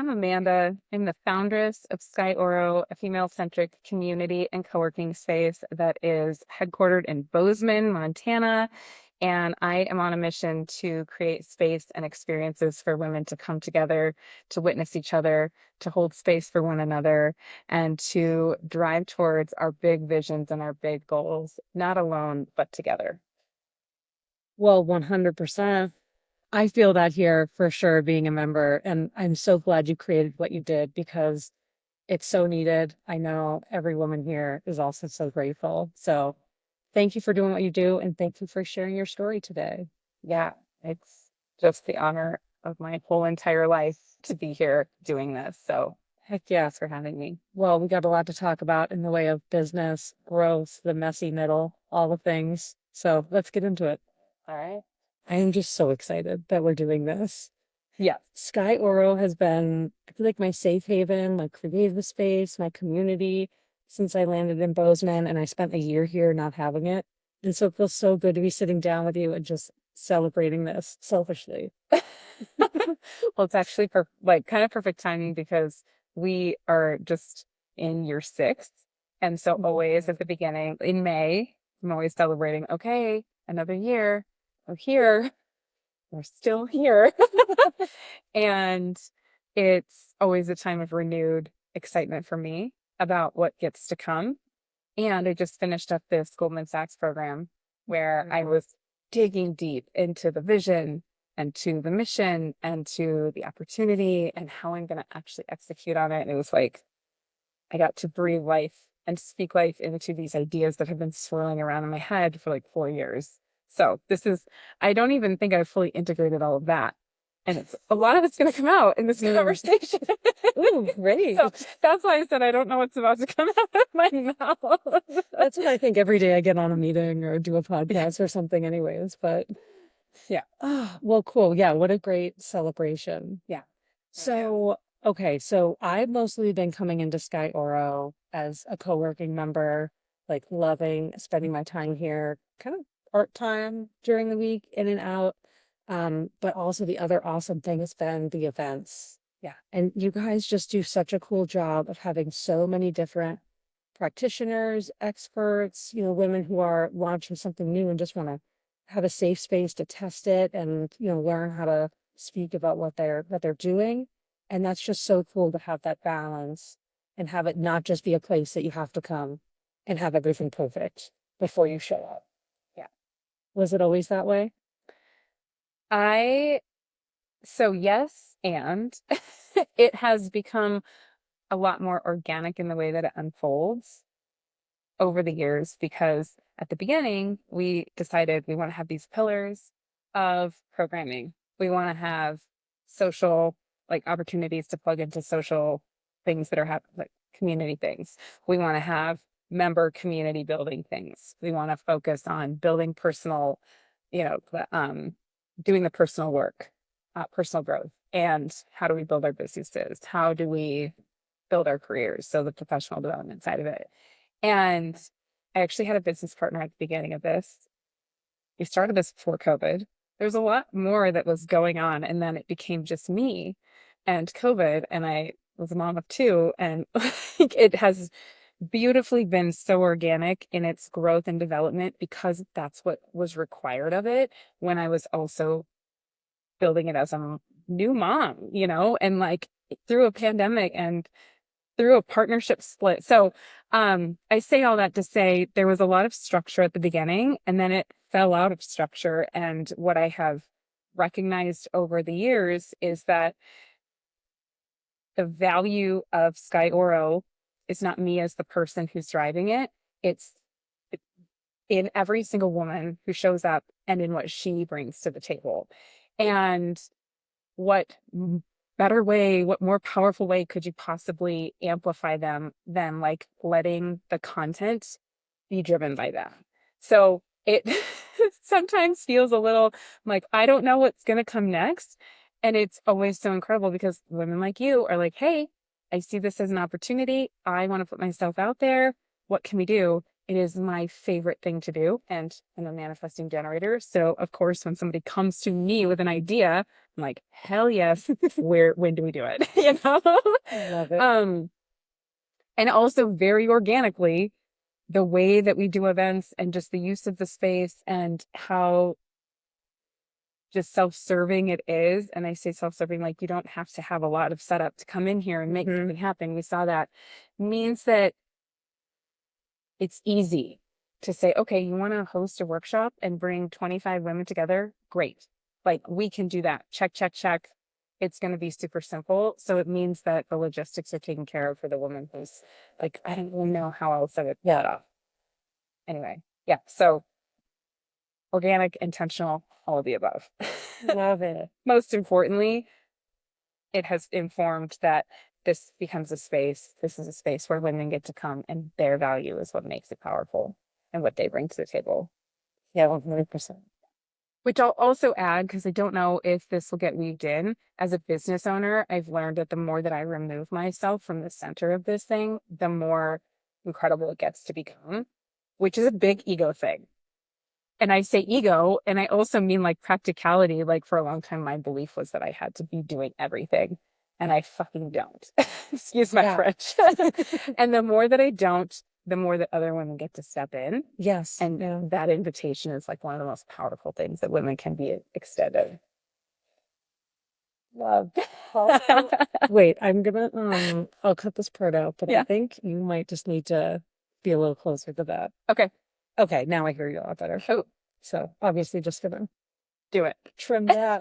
I'm Amanda. I'm the foundress of Sky Oro, a female-centric community and co-working space that is headquartered in Bozeman, Montana. And I am on a mission to create space and experiences for women to come together, to witness each other, to hold space for one another, and to drive towards our big visions and our big goals, not alone, but together. Well, 100%. I feel that here for sure being a member. And I'm so glad you created what you did because it's so needed. I know every woman here is also so grateful. So thank you for doing what you do. And thank you for sharing your story today. Yeah, it's just the honor of my whole entire life to be here doing this. So Heck yeah. thanks for having me. Well, we got a lot to talk about in the way of business, growth, the messy middle, all the things. So let's get into it. All right. I am just so excited that we're doing this. Yeah. Sky Oro has been, I feel like my safe haven, my creative space, my community since I landed in Bozeman and I spent a year here not having it. And so it feels so good to be sitting down with you and just celebrating this selfishly. Well, it's actually like kind of perfect timing because we are just in year six. And so always at the beginning in May, I'm always celebrating, okay, another year. We're here. We're still here. And it's always a time of renewed excitement for me about what gets to come. And I just finished up this Goldman Sachs program where I was digging deep into the vision and to the mission and to the opportunity and how I'm going to actually execute on it. And it was like I got to breathe life and speak life into these ideas that have been swirling around in my head for like 4 years. So I don't even think I've fully integrated all of that. And a lot of it's going to come out in this conversation. Ooh, great. So that's why I said I don't know what's about to come out of my mouth. That's what I think every day I get on a meeting or do a podcast or something anyways, but Yeah. well, cool. Yeah, what a great celebration. Yeah. So, okay, so I've mostly been coming into Sky Oro as a co-working member, like loving spending my time here, kind of part-time during the week, in and out. But also the other awesome thing has been the events. Yeah. And you guys just do such a cool job of having so many different practitioners, experts, women who are launching something new and just want to have a safe space to test it and, learn how to speak about what they're doing. And that's just so cool to have that balance and have it not just be a place that you have to come and have everything perfect before you show up. Yeah. Was it always that way? I, so yes, and it has become a lot more organic in the way that it unfolds over the years because at the beginning we decided we want to have these pillars of programming. We want to have social like opportunities to plug into social things that are like community things. We want to have member community building things. We want to focus on building personal, you know, doing the personal work, personal growth. And how do we build our businesses? How do we build our careers? So the professional development side of it. And I actually had a business partner at the beginning of this. We started this before COVID. There's a lot more that was going on. And then it became just me and COVID. And I was a mom of two. And it has beautifully been so organic in its growth and development because that's what was required of it when I was also building it as a new mom, and like through a pandemic and through a partnership split. So I say all that to say there was a lot of structure at the beginning and then it fell out of structure. And what I have recognized over the years is that the value of Sky Oro is not me as the person who's driving it. It's in every single woman who shows up and in what she brings to the table. And what better way, what more powerful way could you possibly amplify them than like letting the content be driven by them? So it sometimes feels a little like, I don't know what's going to come next. And it's always so incredible because women like you are like, hey, I see this as an opportunity. I want to put myself out there. What can we do? It is my favorite thing to do. And I'm a manifesting generator. So of course, when somebody comes to me with an idea, I'm like, hell yes, when do we do it? You know? Love it. And also very organically, the way that we do events and just the use of the space and how just self-serving it is. And I say self-serving, like you don't have to have a lot of setup to come in here and make something happen. We saw that means that it's easy to say, okay, you want to host a workshop and bring 25 women together? Great. Like we can do that. Check, check, check. It's going to be super simple. So it means that the logistics are taken care of for the woman who's like, I don't even know how I'll set it up. Anyway, yeah. So organic, intentional, all of the above. Love it. Most importantly, it has informed that this becomes a space. This is a space where women get to come and their value is what makes it powerful and what they bring to the table. Yeah, 100%. Which I'll also add, because I don't know if this will get weaved in. As a business owner, I've learned that the more that I remove myself from the center of this thing, the more incredible it gets to become, which is a big ego thing. And I say ego, and I also mean like practicality. Like for a long time, my belief was that I had to be doing everything, and I fucking don't. Excuse my French. And the more that I don't, the more that other women get to step in. Yes. And that invitation is like one of the most powerful things that women can be extended. Love. Wait, I'll cut this part out, but I think you might just need to be a little closer to that. Okay. Okay, now I hear you a lot better. Oh, so obviously just gonna do it. Trim that.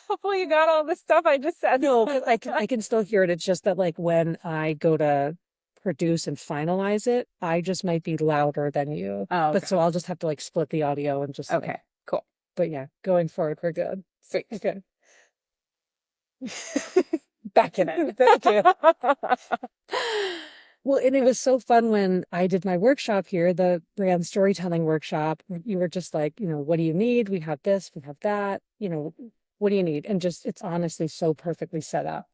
Hopefully you got all the stuff I just said. No, I can still hear it. It's just that like when I go to produce and finalize it, I just might be louder than you. Oh, okay. But so I'll just have to like split the audio and just okay, cool. But yeah, going forward, we're good. Sweet. Okay. Back in it. Thank you. Well, and it was so fun when I did my workshop here, the brand storytelling workshop. You were just like, what do you need? We have this, we have that, what do you need? And just, it's honestly so perfectly set up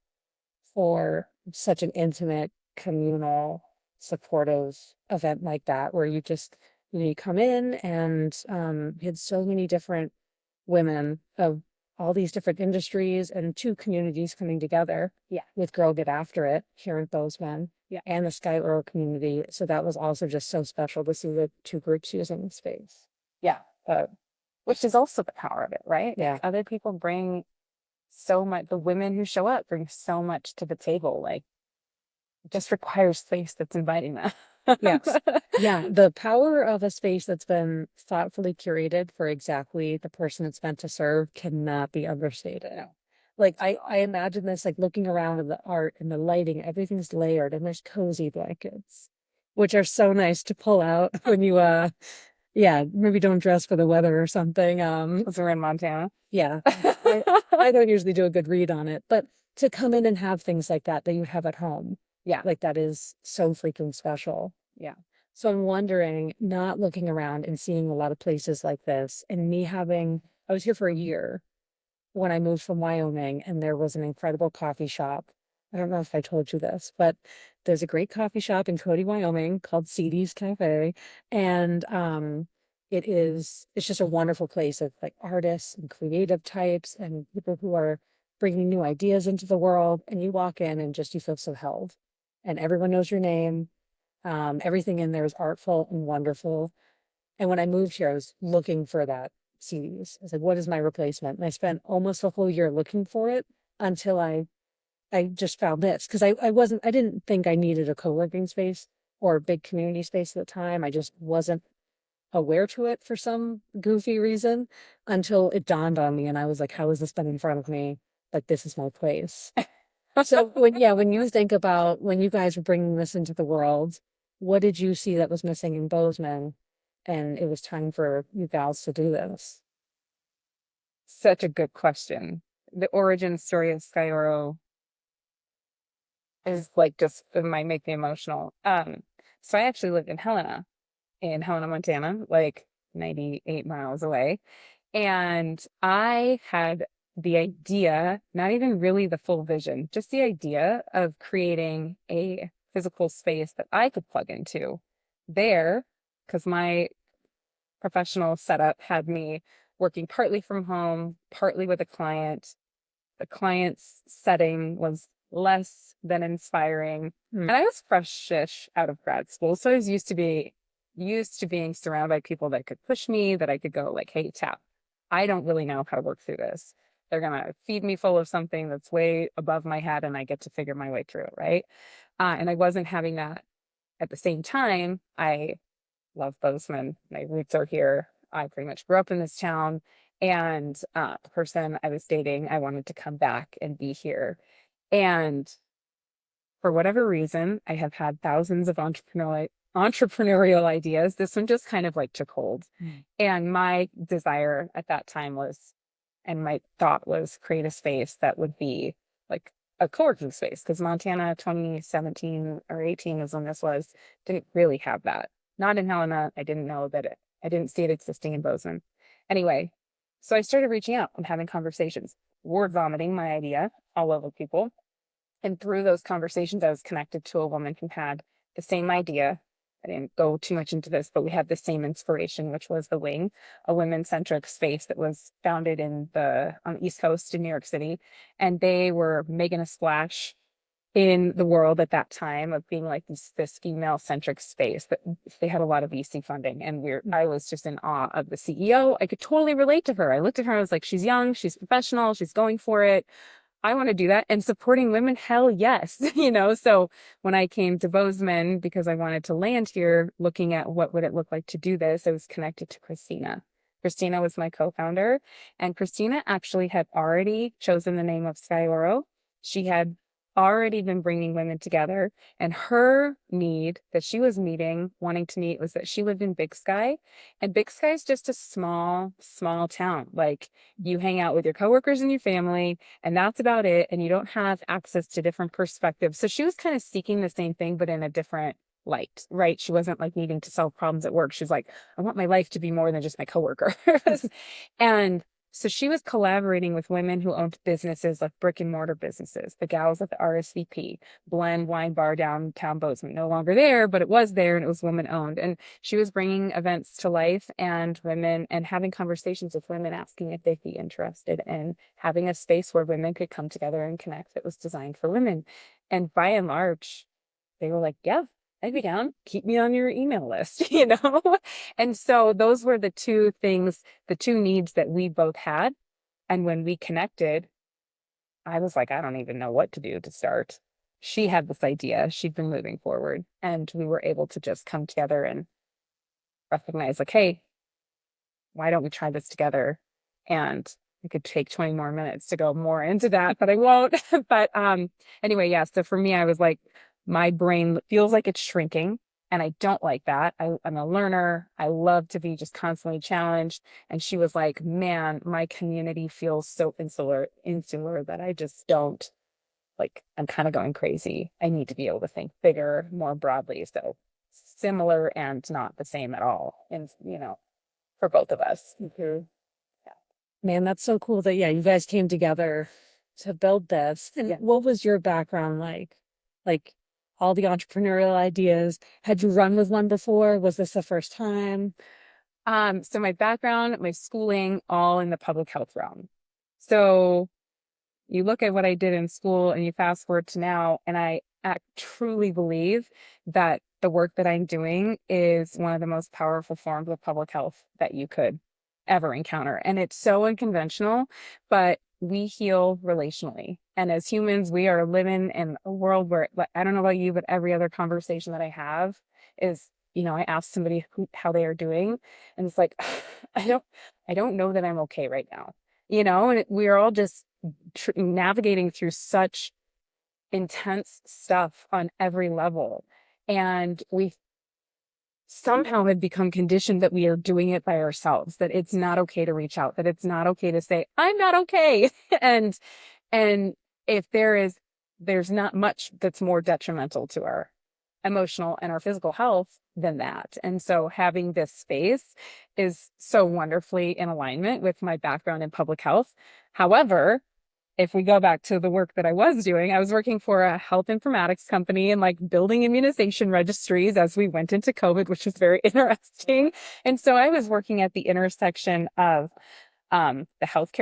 for such an intimate, communal, supportive event like that, where you just, you come in and you had so many different women of all these different industries and two communities coming together. Yeah. With Girl Get After It here in Bozeman. Yeah. And the Sky Oro community. So that was also just so special to see the two groups using the space. Yeah. Which is also the power of it, right? Yeah. Like other people bring so much, the women who show up bring so much to the table. Like it just requires space that's inviting them. Yes. Yeah. The power of a space that's been thoughtfully curated for exactly the person it's meant to serve cannot be understated. No. Like I imagine this, like looking around at the art and the lighting, everything's layered and there's cozy blankets, which are so nice to pull out when you, maybe don't dress for the weather or something. Because we're in Montana. Yeah. I don't usually do a good read on it, but to come in and have things like that you have at home. Yeah. Like that is so freaking special. Yeah. So I'm wondering, not looking around and seeing a lot of places like this, and I was here for a year when I moved from Wyoming, and there was an incredible coffee shop. I don't know if I told you this, but there's a great coffee shop in Cody, Wyoming called CD's Cafe. And it's just a wonderful place of like artists and creative types and people who are bringing new ideas into the world. And you walk in and just, you feel so held. And everyone knows your name. Everything in there is artful and wonderful. And when I moved here, I was looking for that CDs. I was like, what is my replacement? And I spent almost a whole year looking for it until I just found this. Because I didn't think I needed a co-working space or a big community space at the time. I just wasn't aware to it for some goofy reason until it dawned on me. And I was like, how has this been in front of me? Like, this is my place. So when you think about when you guys were bringing this into the world, what did you see that was missing in Bozeman? And it was time for you gals to do this. Such a good question. The origin story of Sky Oro is like just, it might make me emotional. So I actually lived in Helena, Montana, like 98 miles away. And I had the idea, not even really the full vision, just the idea of creating a physical space that I could plug into there, because my professional setup had me working partly from home, partly with a client. The client's setting was less than inspiring. Mm. And I was fresh-ish out of grad school. So I was used to being surrounded by people that could push me, that I could go like, hey, tap, I don't really know how to work through this. They're gonna feed me full of something that's way above my head and I get to figure my way through it, right? And I wasn't having that. At the same time, I love Bozeman. My roots are here. I pretty much grew up in this town. And the person I was dating, I wanted to come back and be here. And for whatever reason, I have had thousands of entrepreneurial ideas. This one just kind of like took hold. Mm. And my desire at that time was, and my thought was create a space that would be like a co-working space, because Montana 2017 or 18 is when this was, didn't really have that. Not in Helena. I didn't know that I didn't see it existing in Bozeman. Anyway, so I started reaching out and having conversations, word vomiting my idea all over people. And through those conversations, I was connected to a woman who had the same idea. I didn't go too much into this, but we had the same inspiration, which was The Wing, a women-centric space that was founded on the East Coast in New York City. And they were making a splash in the world at that time of being like this female-centric space. But they had a lot of VC funding, and I was just in awe of the CEO. I could totally relate to her. I looked at her, I was like, she's young, she's professional, she's going for it. I want to do that. And supporting women, hell yes. So when I came to Bozeman, because I wanted to land here, looking at what would it look like to do this, I was connected to Christina. Christina was my co-founder, and Christina actually had already chosen the name of Sky Oro. She had already been bringing women together, and her need that she was wanting to meet, was that she lived in Big Sky, and Big Sky is just a small, small town. Like, you hang out with your coworkers and your family, and that's about it. And you don't have access to different perspectives. So she was kind of seeking the same thing, but in a different light, right? She wasn't like needing to solve problems at work. She's like, I want my life to be more than just my coworker. And so she was collaborating with women who owned businesses, like brick and mortar businesses, the gals at the RSVP, Blend Wine Bar downtown Bozeman, no longer there, but it was there and it was women owned. And she was bringing events to life and women, and having conversations with women, asking if they'd be interested in having a space where women could come together and connect that was designed for women. And by and large, they were like, yeah, I'd be down. Keep me on your email list. And so those were the two things, the two needs that we both had. And when we connected, I was like, I don't even know what to do to start. She had this idea. She'd been moving forward, and we were able to just come together and recognize, like, hey, why don't we try this together? And it could take 20 more minutes to go more into that, but I won't. But anyway, yeah. So for me, I was like, my brain feels like it's shrinking, and I don't like that. I'm a learner. I love to be just constantly challenged. And she was like, man, my community feels so insular that I just don't, like, I'm kind of going crazy. I need to be able to think bigger, more broadly. So similar and not the same at all. And, for both of us. Mm-hmm. Man, that's so cool that, yeah, you guys came together to build this. And Yeah. what was your background like? Like, all the entrepreneurial ideas. Had you run with one before? Was this the first time? So my background, my schooling, all in the public health realm. So you look at what I did in school and you fast forward to now, and I truly believe that the work that I'm doing is one of the most powerful forms of public health that you could ever encounter. And it's so unconventional, but we heal relationally. And as humans, we are living in a world where, like, I don't know about you, but every other conversation that I have is, I ask somebody how they are doing, and it's like, I don't know that I'm okay right now, and we're all just navigating through such intense stuff on every level. And we somehow have become conditioned that we are doing it by ourselves, that it's not okay to reach out, that it's not okay to say, I'm not okay. and if there's not much that's more detrimental to our emotional and our physical health than that. And so having this space is so wonderfully in alignment with my background in public health. However, if we go back to the work that I was doing, I was working for a health informatics company and like building immunization registries as we went into COVID, which was very interesting. And so I was working at the intersection of the health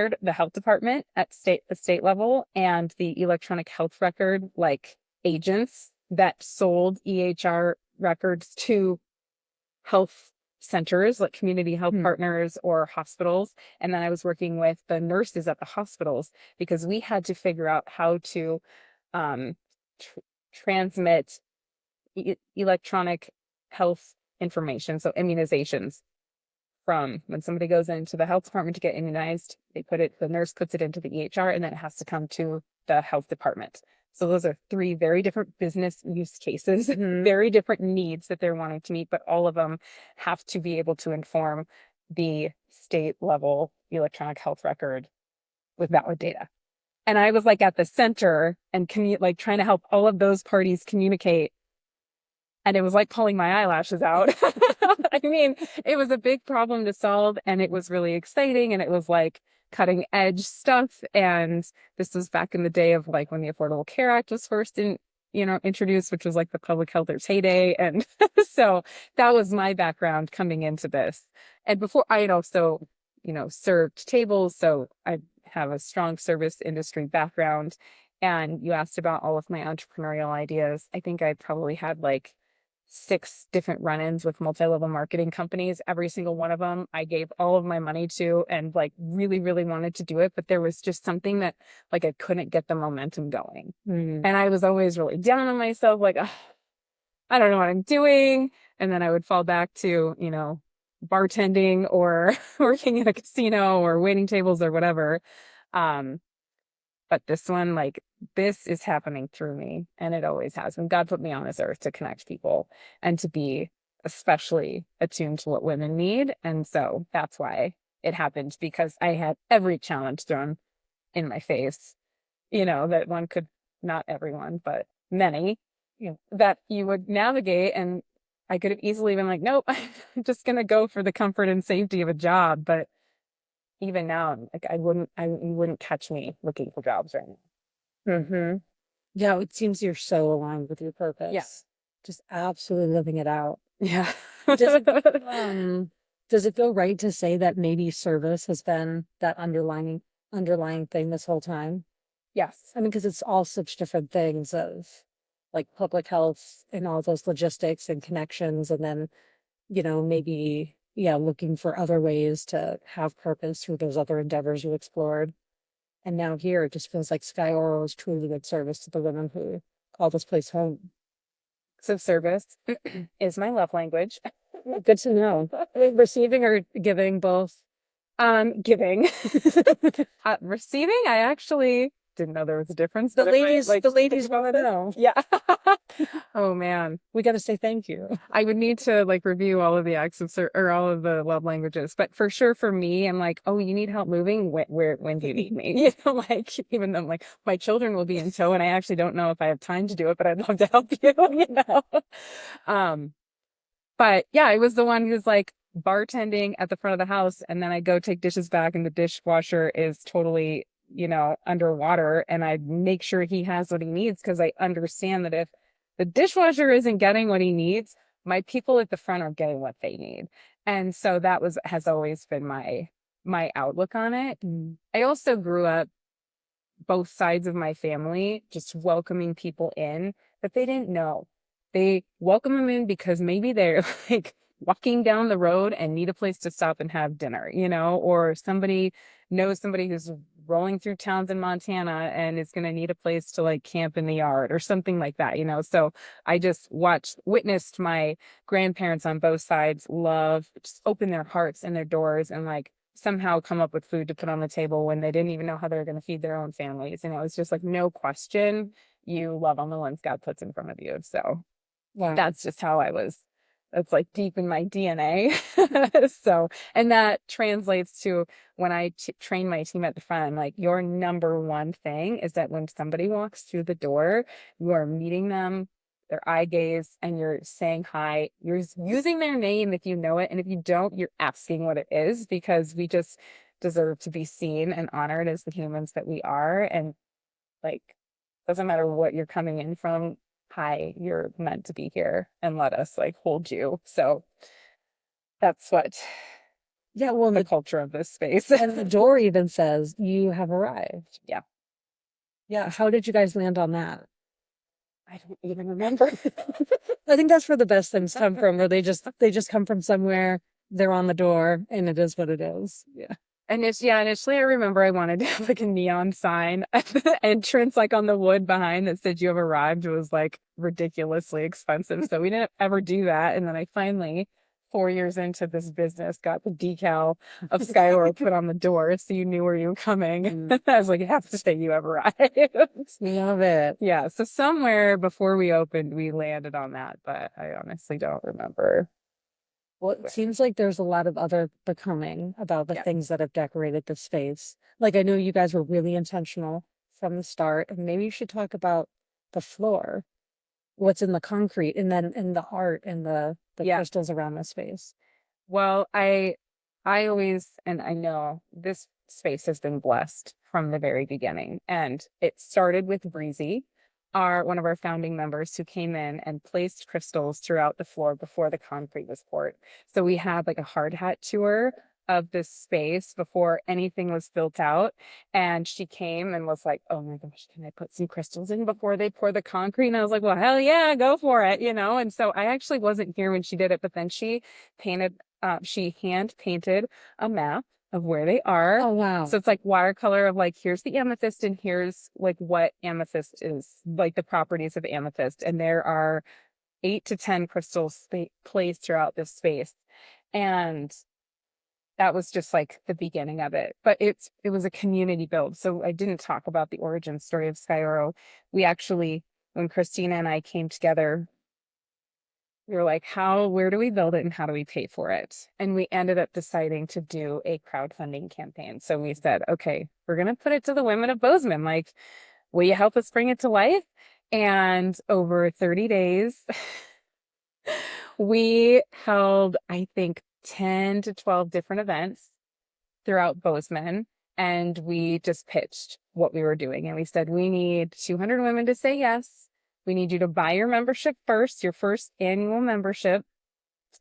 department at the state level and the electronic health record like agents that sold EHR records to health centers like community health partners or hospitals. And then I was working with the nurses at the hospitals because we had to figure out how to um, tr- transmit electronic health information, so immunizations from when somebody goes into the health department to get immunized, the nurse puts it into the EHR and then it has to come to the health department. So those are three very different business use cases, very different needs that they're wanting to meet, but all of them have to be able to inform the state level electronic health record with valid data. And I was like at the center and like trying to help all of those parties communicate. And it was like pulling my eyelashes out. I mean, it was a big problem to solve and it was really exciting and it was like cutting edge stuff. And this was back in the day of like when the Affordable Care Act was first introduced, which was like the public health's heyday. And so that was my background coming into this. And before I had also, served tables. So I have a strong service industry background. And you asked about all of my entrepreneurial ideas. I think I probably had like 6 different run-ins with multi-level marketing companies. Every single one of them I gave all of my money to and like really, really wanted to do it. But there was just something that like I couldn't get the momentum going. And I was always really down on myself, like, "Ugh, I don't know what I'm doing." And then I would fall back to, bartending or working in a casino or waiting tables or whatever. Um, but this one, like, this is happening through me, and it always has. And God put me on this earth to connect people and to be especially attuned to what women need. And so that's why it happened, because I had every challenge thrown in my face, that one could, not everyone, but many, that you would navigate. And I could have easily been like, nope, I'm just going to go for the comfort and safety of a job. But even now, like you wouldn't catch me looking for jobs right now. Yeah, it seems you're so aligned with your purpose. Yes. Just absolutely living it out. Yeah. Does does it feel right to say that maybe service has been that underlying thing this whole time? Yes. I mean, because it's all such different things of like public health and all those logistics and connections, and then, maybe, yeah, looking for other ways to have purpose through those other endeavors you explored. And now here it just feels like Sky Oro is truly good service to the women who call this place home. So service is my love language. Good to know. Receiving or giving, both? Giving. Receiving, I actually didn't know there was a difference. The but if I, ladies, like, the ladies want to know. Yeah. Oh man. We got to say thank you. I would need to like review all of the acts of or all of the love languages, but for sure for me, I'm like, oh, you need help moving? When do you need me? Like even though like my children will be in tow, and I actually don't know if I have time to do it, but I'd love to help you. Um, but yeah, I was the one who's like bartending at the front of the house, and then I go take dishes back, and the dishwasher is totally, underwater, and I make sure he has what he needs because I understand that if the dishwasher isn't getting what he needs, my people at the front are getting what they need. And so has always been my outlook on it. I also grew up both sides of my family just welcoming people in that they didn't know. They welcome them in because maybe they're like walking down the road and need a place to stop and have dinner, or somebody knows somebody who's rolling through towns in Montana and is going to need a place to like camp in the yard or something like that. So I just witnessed my grandparents on both sides just open their hearts and their doors and like somehow come up with food to put on the table when they didn't even know how they were going to feed their own families. It's just like no question, you love on the ones God puts in front of you. So Wow. that's just how I was. That's like deep in my DNA. So, and that translates to when I train my team at the front, I'm like, your number one thing is that when somebody walks through the door, you are meeting them, their eye gaze, and you're saying hi. You're using their name if you know it. And if you don't, you're asking what it is, because we just deserve to be seen and honored as the humans that we are. And like, doesn't matter what you're coming in from. Hi, you're meant to be here and let us like hold you. So that's what Yeah, well, the culture of this space. and the door even says, "You have arrived." Yeah. Yeah. How did you guys land on that? I don't even remember. I think that's where the best things come from, where they just come from somewhere, they're on the door, and it is what it is. Yeah. Initially I remember I wanted to have like a neon sign at the entrance, like on the wood behind that said you have arrived. It was like ridiculously expensive. So we didn't ever do that. And then I finally, 4 years into this business, got the decal of Sky Oro put on the door so you knew where you were coming. I was like, you have to say you have arrived. Love it. Yeah. So somewhere before we opened, we landed on that, but I honestly don't remember. Well, it seems like there's a lot of other becoming about the Yeah. things that have decorated the space. Like I know you guys were really intentional from the start, and maybe you should talk about the floor, what's in the concrete, and then in the art and the Yeah. crystals around the space. Well, I always, and I know this space has been blessed from the very beginning. And it started with Breezy, one of our founding members who came in and placed crystals throughout the floor before the concrete was poured. So we had like a hard hat tour of this space before anything was built out. And she came and was like, "Oh my gosh, can I put some crystals in before they pour the concrete?" And I was like, "Well, hell yeah, go for it, you know?" And so I actually wasn't here when she did it, but then she hand painted a map of where they are. Oh wow. So it's like watercolor of like, here's the amethyst and here's like what amethyst is, like the properties of amethyst. And there are 8 to 10 crystals placed throughout this space. And that was just like the beginning of it. But it was a community build. So I didn't talk about the origin story of Sky Oro. We actually, when Christina and I came together, we were like, where do we build it and how do we pay for it? And we ended up deciding to do a crowdfunding campaign. So we said, okay, we're going to put it to the women of Bozeman. Like, will you help us bring it to life? And over 30 days, we held, I think, 10 to 12 different events throughout Bozeman. And we just pitched what we were doing. And we said, we need 200 women to say yes. We need you to buy your membership first, your first annual membership.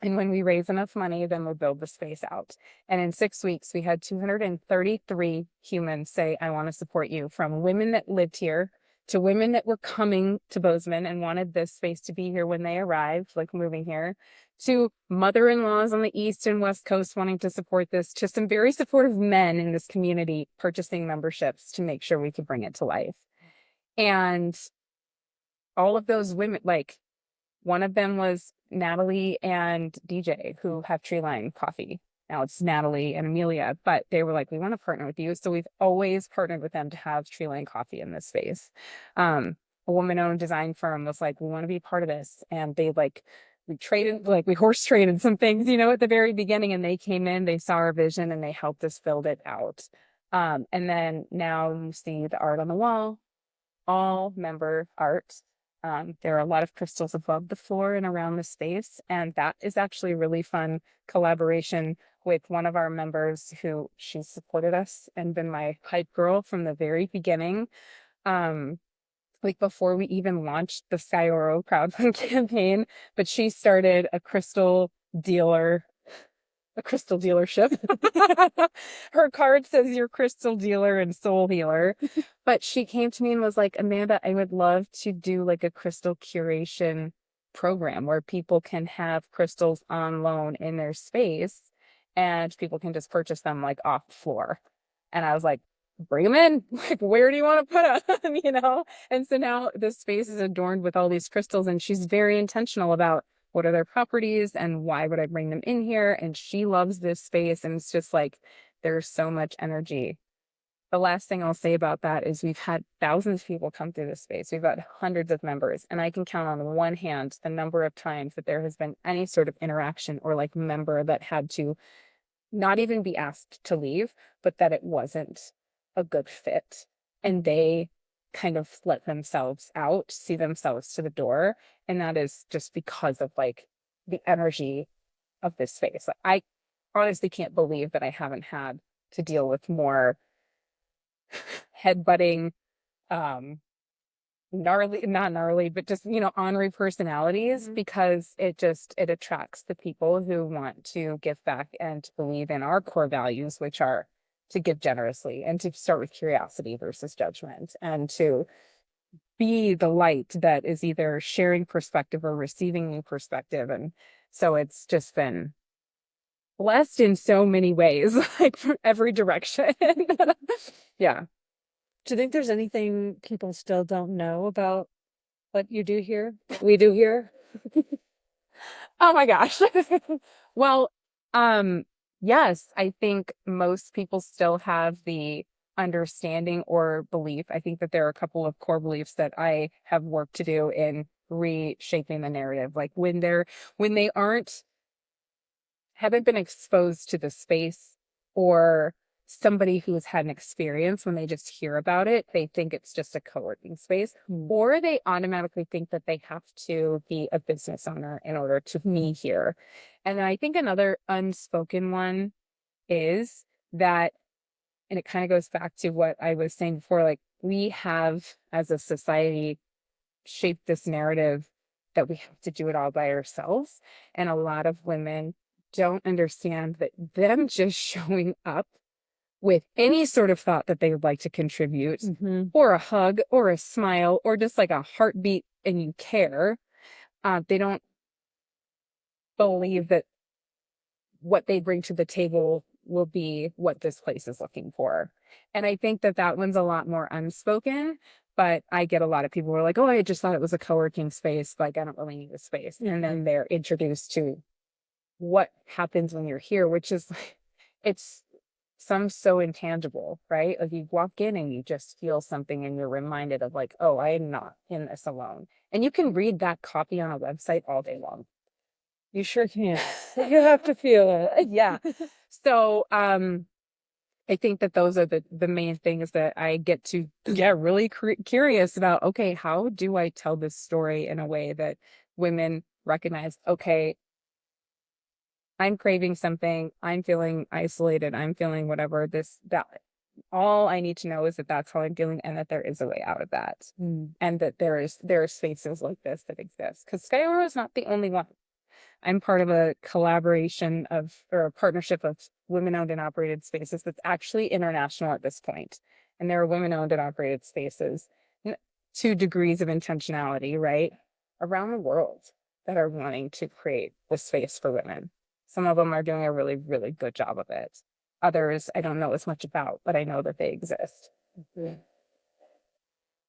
And when we raise enough money, then we'll build the space out. And in 6 weeks, we had 233 humans say, I want to support you, from women that lived here to women that were coming to Bozeman and wanted this space to be here when they arrived, like moving here, to mother-in-laws on the East and West Coast wanting to support this, to some very supportive men in this community purchasing memberships to make sure we could bring it to life. And all of those women, like, one of them was Natalie and DJ, who have Tree Line Coffee. Now it's Natalie and Amelia, but they were like, we want to partner with you. So we've always partnered with them to have Tree Line Coffee in this space. A woman-owned design firm was like, we want to be part of this. And they like, we horse traded some things, at the very beginning, and they came in, they saw our vision and they helped us build it out. And then now you see the art on the wall, all member art. There are a lot of crystals above the floor and around the space. And that is actually a really fun collaboration with one of our members who she's supported us and been my hype girl from the very beginning. Like before we even launched the Sky Oro crowdfund campaign, but she started a crystal dealership. Her card says you're crystal dealer and soul healer. But she came to me and was like, Amanda, I would love to do like a crystal curation program where people can have crystals on loan in their space and people can just purchase them like off the floor. And I was like, bring them in. Like, where do you want to put them? And so now this space is adorned with all these crystals, and she's very intentional about what are their properties and why would I bring them in here? And she loves this space. And it's just like, there's so much energy. The last thing I'll say about that is we've had thousands of people come through this space. We've got hundreds of members, and I can count on one hand the number of times that there has been any sort of interaction or like member that had to not even be asked to leave, but that it wasn't a good fit. And they kind of let themselves out, see themselves to the door. And that is just because of like the energy of this space. Like, I honestly can't believe that I haven't had to deal with more headbutting, um, gnarly, not gnarly, but just, ornery personalities, because it attracts the people who want to give back and to believe in our core values, which are to give generously and to start with curiosity versus judgment, and to be the light that is either sharing perspective or receiving new perspective. And so it's just been blessed in so many ways, like from every direction. Yeah. Do you think there's anything people still don't know about what you do here? We do here? Oh my gosh. Well, yes, I think most people still have the understanding or belief. I think that there are a couple of core beliefs that I have work to do in reshaping the narrative. Like when they haven't been exposed to the space, or somebody who's had an experience, when they just hear about it, they think it's just a co-working space, or they automatically think that they have to be a business owner in order to be here. And then I think another unspoken one is that, and it kind of goes back to what I was saying before, like we have as a society shaped this narrative that we have to do it all by ourselves. And a lot of women don't understand that them just showing up with any sort of thought that they would like to contribute, or a hug or a smile or just like a heartbeat and you care, they don't believe that what they bring to the table will be what this place is looking for. And I think that that one's a lot more unspoken, but I get a lot of people who are like, oh, I just thought it was a co-working space, like I don't really need a space. And then they're introduced to what happens when you're here, which is like, it's some so intangible, right? Like you walk in and you just feel something and you're reminded of like, oh, I am not in this alone. And you can read that copy on a website all day long. You sure can. You have to feel it. Yeah. So I think that those are the main things that I get to get really curious about. Okay, how do I tell this story in a way that women recognize, okay, I'm craving something, I'm feeling isolated, I'm feeling whatever, that all I need to know is that that's how I'm feeling, and that there is a way out of that. And that there are spaces like this that exist. Because Sky Oro is not the only one. I'm part of a collaboration or a partnership of women-owned and operated spaces that's actually international at this point. And there are women-owned and operated spaces to degrees of intentionality, right, around the world that are wanting to create the space for women. Some of them are doing a really, really good job of it. Others I don't know as much about, but I know that they exist.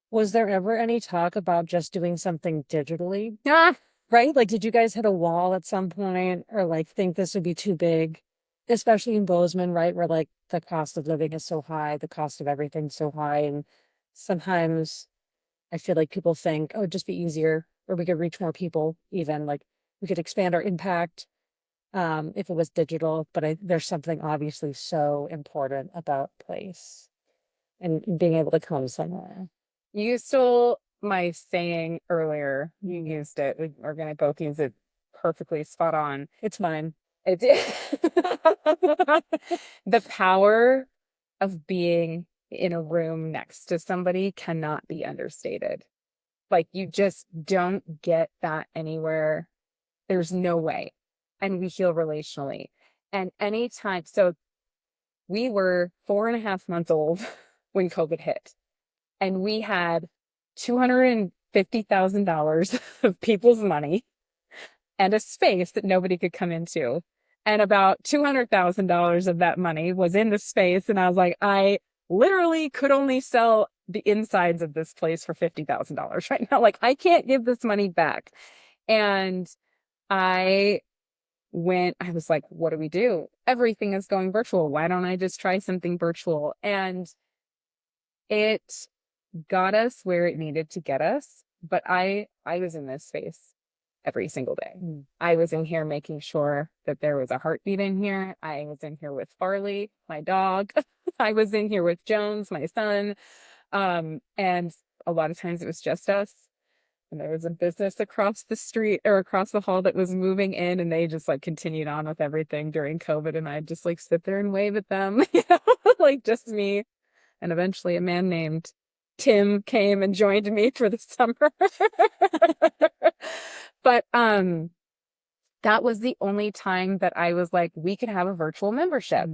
Was there ever any talk about just doing something digitally? Ah, Right? Like, did you guys hit a wall at some point, or like think this would be too big, especially in Bozeman, right? Where like the cost of living is so high, the cost of everything's so high. And sometimes I feel like people think, oh, it'd just be easier, or we could reach more people, even like we could expand our impact if it was digital. But there's something obviously so important about place and being able to come somewhere. you stole my saying earlier. You used it. We're going to both use it perfectly spot on. It's mine. It The power of being in a room next to somebody cannot be understated. Like you just don't get that anywhere. There's no way. And we heal relationally. And anytime, so we were 4.5 months old when COVID hit, and we had $250,000 of people's money and a space that nobody could come into. And about $200,000 of that money was in the space. And I was like, I literally could only sell the insides of this place for $50,000 right now. Like, I can't give this money back. And I I was like, what do we do? Everything is going virtual. Why don't I just try something virtual? And it got us where it needed to get us. But I was in this space every single day. I was in here making sure that there was a heartbeat in here. I was in here with Farley, my dog. I was in here with Jones, my son. And a lot of times it was just us. And there was a business across the street or across the hall that was moving in, and they just like continued on with everything during COVID. And I'd just like sit there and wave at them. like just me. And eventually a man named Tim came and joined me for the summer. But that was the only time that I was like, we could have a virtual membership.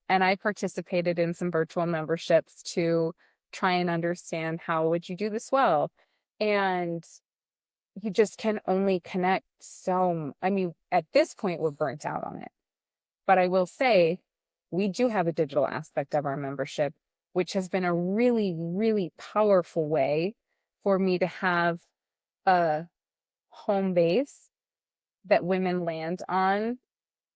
And I participated in some virtual memberships to try and understand how would you do this well. And you just can only connect so, I mean, at this point, we're burnt out on it. But I will say, we do have a digital aspect of our membership, which has been a really, really powerful way for me to have a home base that women land on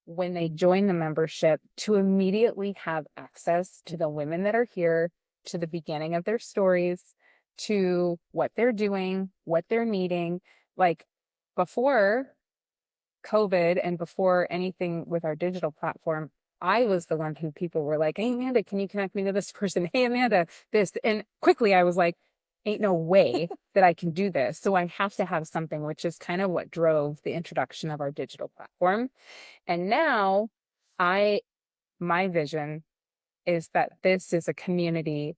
when they join the membership to immediately have access to the women that are here, to the beginning of their stories, to what they're doing, what they're needing. Like before COVID and before anything with our digital platform, I was the one who people were like, hey, Amanda, can you connect me to this person? Hey, Amanda, this. And quickly I was like, ain't no way that I can do this. So I have to have something, which is kind of what drove the introduction of our digital platform. And now I, my vision is that this is a community,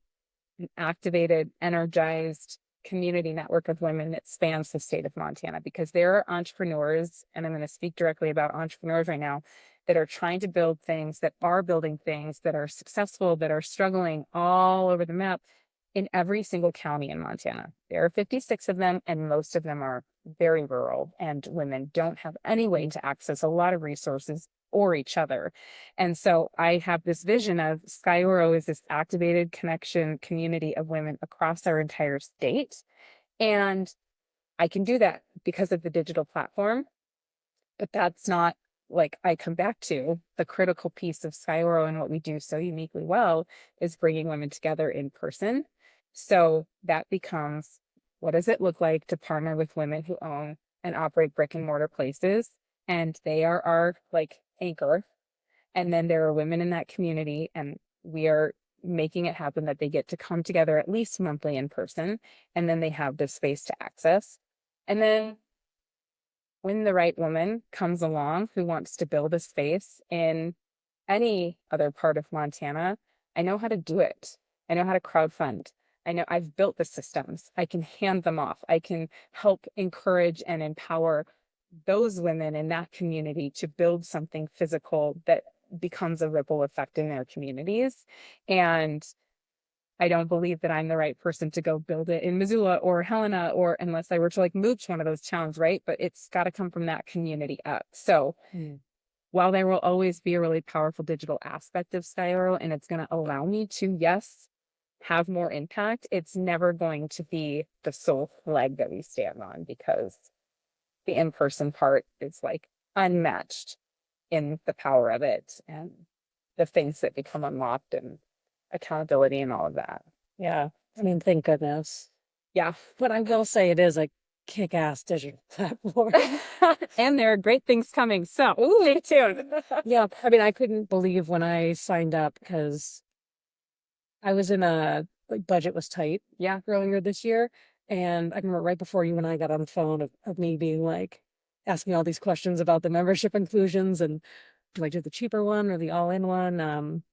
an activated, energized community network of women that spans the state of Montana, because there are entrepreneurs, and I'm going to speak directly about entrepreneurs right now, that are trying to build things, that are building things, that are successful, that are struggling all over the map in every single county in Montana. There are 56 of them, and most of them are very rural, and women don't have any way to access a lot of resources or each other. And so I have this vision of Sky Oro is this activated connection community of women across our entire state. And I can do that because of the digital platform. But that's not, like, I come back to the critical piece of Sky Oro and what we do so uniquely well is bringing women together in person. So that becomes, what does it look like to partner with women who own and operate brick and mortar places? And they are our like anchor. And then there are women in that community, and we are making it happen that they get to come together at least monthly in person. And then they have this space to access. And then when the right woman comes along who wants to build a space in any other part of Montana, I know how to do it. I know how to crowdfund. I know I've built the systems. I can hand them off. I can help encourage and empower those women in that community to build something physical that becomes a ripple effect in their communities. And I don't believe that I'm the right person to go build it in Missoula or Helena, or unless I were to like move to one of those towns, right? But it's got to come from that community up. So while there will always be a really powerful digital aspect of Sky Oro, and it's going to allow me to, yes, have more impact, it's never going to be the sole leg that we stand on, because the in-person part is like unmatched in the power of it and the things that become unlocked and accountability and all of that. Yeah. I mean, thank goodness. Yeah. But I will say it is a kick-ass digital platform. And there are great things coming. So stay tuned. Yeah. I mean, I couldn't believe when I signed up because I was in a like budget was tight Yeah. earlier this year. And I remember right before you and I got on the phone of me being like asking all these questions about the membership inclusions and do I do the cheaper one or the all-in one?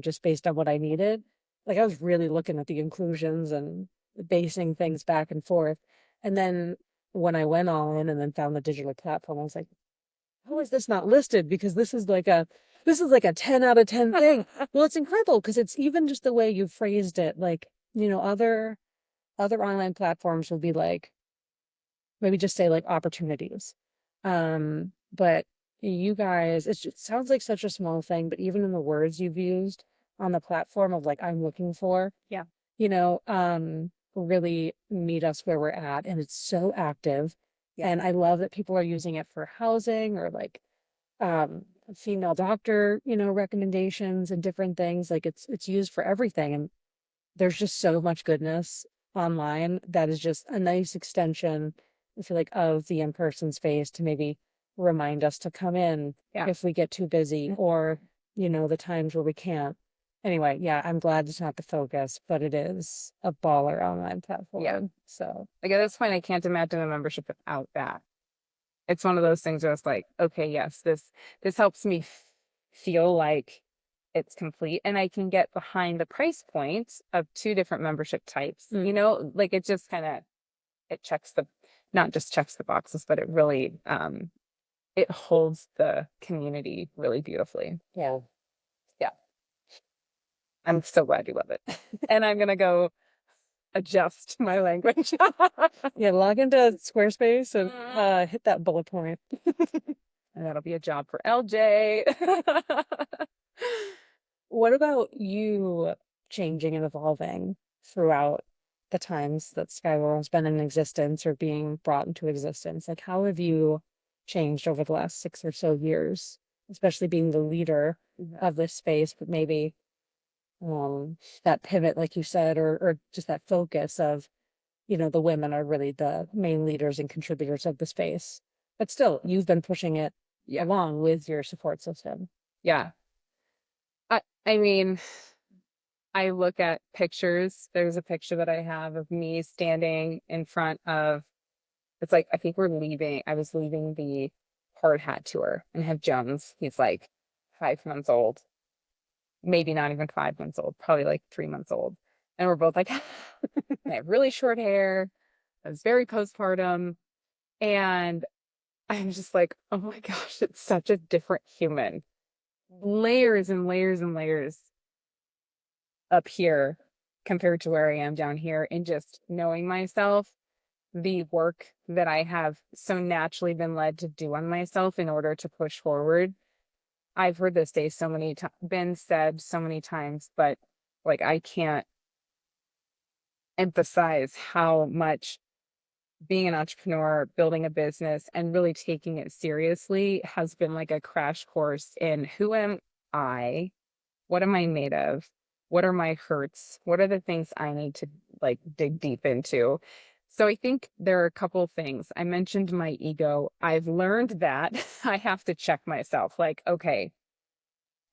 Just based on what I needed. Like I was really looking at the inclusions and basing things back and forth. And then when I went all in and then found the digital platform, I was like, how is this not listed? Because this is like a 10 out of 10 thing. Well, it's incredible because it's even just the way you phrased it. Like, other online platforms will be like, maybe just say like opportunities. But you guys, it sounds like such a small thing, but even in the words you've used on the platform of like, I'm looking for, Yeah. really meet us where we're at. And it's so active. Yeah. And I love that people are using it for housing or like female doctor, recommendations and different things. Like it's used for everything. And there's just so much goodness online that is just a nice extension, I feel like, of the in-person space to maybe remind us to come in Yeah. if we get too busy or, the times where we can't. Anyway, yeah, I'm glad it's not the focus, but it is a baller online platform. Yeah. So Like at this point, I can't imagine a membership without that. It's one of those things where it's like, okay, yes, this helps me feel like it's complete, and I can get behind the price point of two different membership types. Like it just kind of, it checks the, not just checks the boxes, but it really it holds the community really beautifully. Yeah. Yeah. I'm so glad you love it. And I'm gonna go adjust my language. Yeah, log into Squarespace and hit that bullet point. And that'll be a job for LJ. What about you changing and evolving throughout the times that Sky Oro has been in existence or being brought into existence? Like, how have you changed over the last 6 or so years, especially being the leader of this space, but maybe that pivot, like you said, or just that focus of, the women are really the main leaders and contributors of the space. But still, you've been pushing it along with your support system. Yeah. I mean, I look at pictures. There's a picture that I have of me standing in front of, it's like, I think I was leaving the hard hat tour and have Jones. He's like 5 months old, maybe not even 5 months old, probably like 3 months old. And we're both like, I have really short hair. I was very postpartum. And I'm just like, oh my gosh, it's such a different human. Layers and layers and layers up here compared to where I am down here. And just knowing myself, the work that I have so naturally been led to do on myself in order to push forward. I've heard this say been said so many times, but like I can't emphasize how much being an entrepreneur, building a business, and really taking it seriously has been like a crash course in who am I? What am I made of? What are my hurts? What are the things I need to like dig deep into? So I think there are a couple things. I mentioned my ego. I've learned that I have to check myself. Like, okay,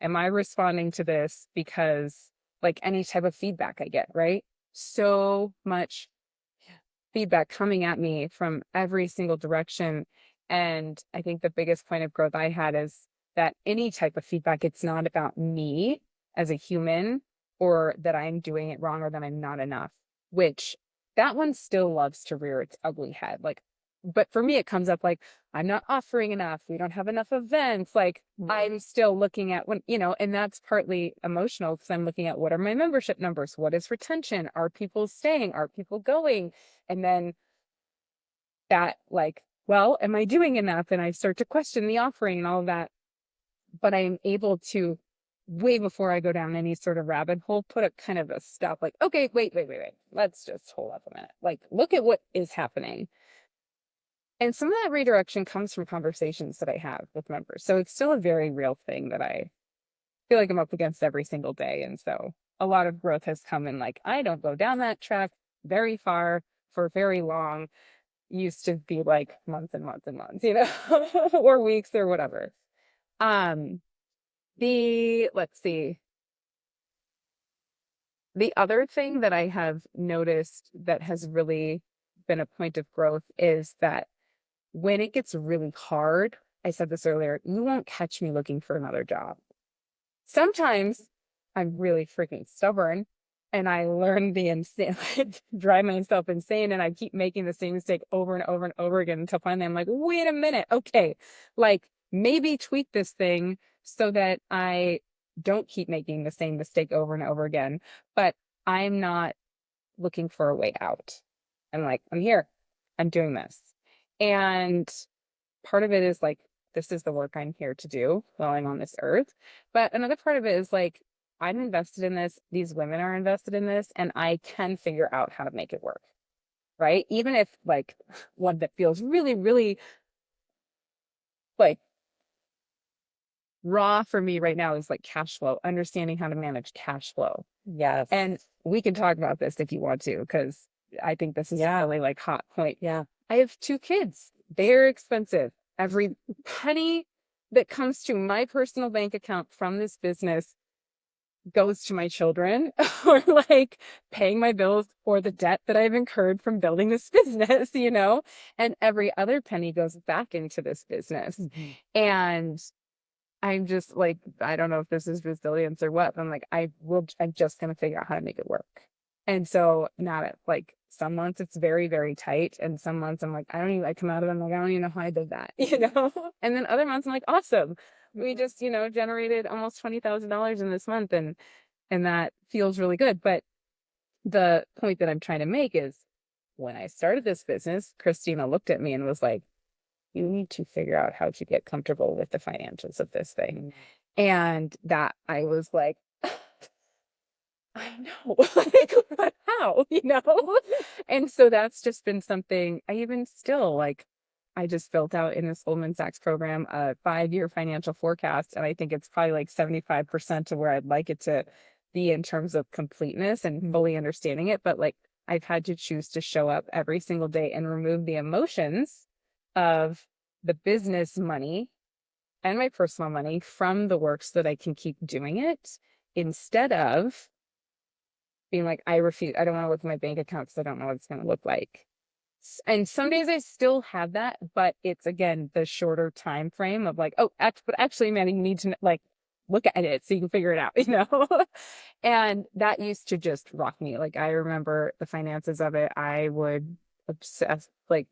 am I responding to this because like any type of feedback I get, right? So much feedback coming at me from every single direction. And I think the biggest point of growth I had is that any type of feedback, it's not about me as a human or that I'm doing it wrong or that I'm not enough, which that one still loves to rear its ugly head. Like, but for me, it comes up like, I'm not offering enough. We don't have enough events. Like, I'm still looking at and that's partly emotional because I'm looking at what are my membership numbers? What is retention? Are people staying? Are people going? And then that, like, well, am I doing enough? And I start to question the offering and all of that. But I'm able to, way before I go down any sort of rabbit hole, put a kind of a stop, like, okay, wait. Let's just hold up a minute. Like, look at what is happening. And some of that redirection comes from conversations that I have with members. So it's still a very real thing that I feel like I'm up against every single day. And so a lot of growth has come in like, I don't go down that track very far for very long. Used to be like months and months and months, or weeks or whatever. Um, let's see. The other thing that I have noticed that has really been a point of growth is that when it gets really hard, I said this earlier, you won't catch me looking for another job. Sometimes I'm really freaking stubborn and I learn the insane, drive myself insane, and I keep making the same mistake over and over and over again until finally I'm like, wait a minute, okay, like maybe tweak this thing so that I don't keep making the same mistake over and over again. But I'm not looking for a way out. I'm like, I'm here, I'm doing this. And part of it is like, this is the work I'm here to do while I'm on this earth. But another part of it is like, I'm invested in this. These women are invested in this, and I can figure out how to make it work. Right. Even if like one that feels really, really like raw for me right now is like cash flow, understanding how to manage cash flow. Yes. And we can talk about this if you want to, because I think this is really like hot point. Yeah. I have 2 kids. They're expensive. Every penny that comes to my personal bank account from this business goes to my children or like paying my bills or the debt that I've incurred from building this business, and every other penny goes back into this business. And I'm just like, I don't know if this is resilience or what, but I'm like, I'm just gonna figure out how to make it work. And so not at like some months it's very, very tight. And some months I'm like, I come out of it, I'm like, I don't even know how I did that, you know? And then other months I'm like, awesome. We just, generated almost $20,000 in this month and that feels really good. But the point that I'm trying to make is when I started this business, Christina looked at me and was like, you need to figure out how to get comfortable with the financials of this thing. And that I was like, I know, like, but how, And so that's just been something I even still like. I just built out in this Goldman Sachs program a 5-year financial forecast, and I think it's probably like 75% to where I'd like it to be in terms of completeness and fully understanding it. But like, I've had to choose to show up every single day and remove the emotions of the business money and my personal money from the work so that I can keep doing it instead of being like, I refuse, I don't want to look at my bank account because I don't know what it's going to look like. And some days I still have that, but it's again the shorter time frame of like, oh, but actually, man, you need to like look at it so you can figure it out. And that used to just rock me. Like I remember the finances of it. I would obsess, like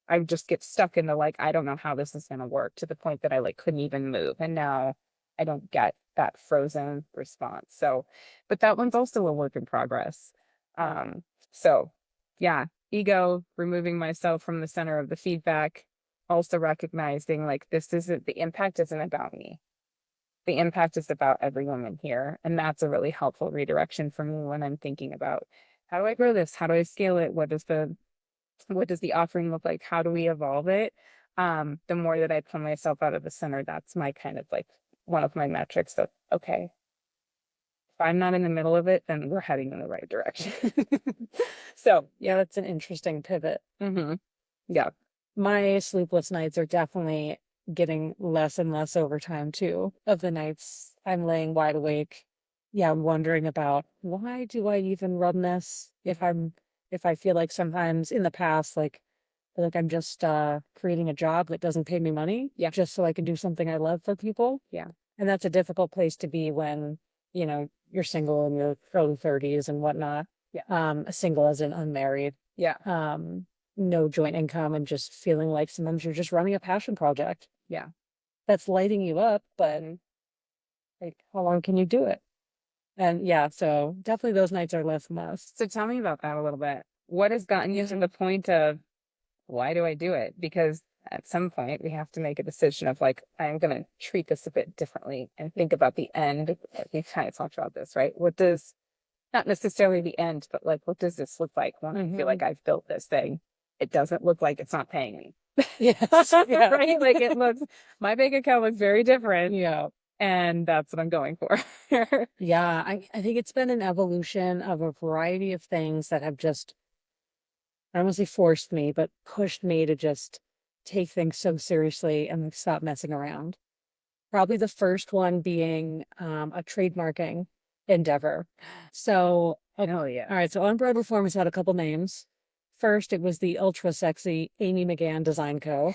I would just get stuck into like, I don't know how this is going to work to the point that I like couldn't even move. And now I don't get that frozen response. So, but that one's also a work in progress. So yeah, ego, removing myself from the center of the feedback, also recognizing like the impact isn't about me. The impact is about every woman here. And that's a really helpful redirection for me when I'm thinking about how do I grow this? How do I scale it? What does the offering look like? How do we evolve it? The more that I pull myself out of the center, that's my kind of like one of my metrics of okay, if I'm not in the middle of it, then we're heading in the right direction. So Yeah, that's an interesting pivot. yeah. My sleepless nights are definitely getting less and less over time too. Of the nights I'm laying wide awake, yeah, I'm wondering about why do I even run this? If I feel like sometimes in the past, like I'm just creating a job that doesn't pay me money, Yeah. just so I can do something I love for people. Yeah. And that's a difficult place to be when, you're single in your early 30s and whatnot. Yeah. Single as in unmarried. Yeah. No joint income and just feeling like sometimes you're just running a passion project. Yeah. That's lighting you up, but like how long can you do it? And yeah, so definitely those nights are less and less. So tell me about that a little bit. What has gotten you to the point of why do I do it? Because at some point we have to make a decision of like, I'm going to treat this a bit differently and think about the end. We kind of talked about this, right? Not necessarily the end, but like, what does this look like when I feel like I've built this thing? It doesn't look like it's not paying me. Yes. Yeah. Right? Like my bank account looks very different. Yeah. And that's what I'm going for. Yeah. I think it's been an evolution of a variety of things that have just, I don't want to say forced me, but pushed me to just take things so seriously and like, stop messing around. Probably the first one being a trademarking endeavor. So, Oh yeah. all right. So Unbridled Form has had a couple names. First, it was the ultra sexy Amy McGann Design Co.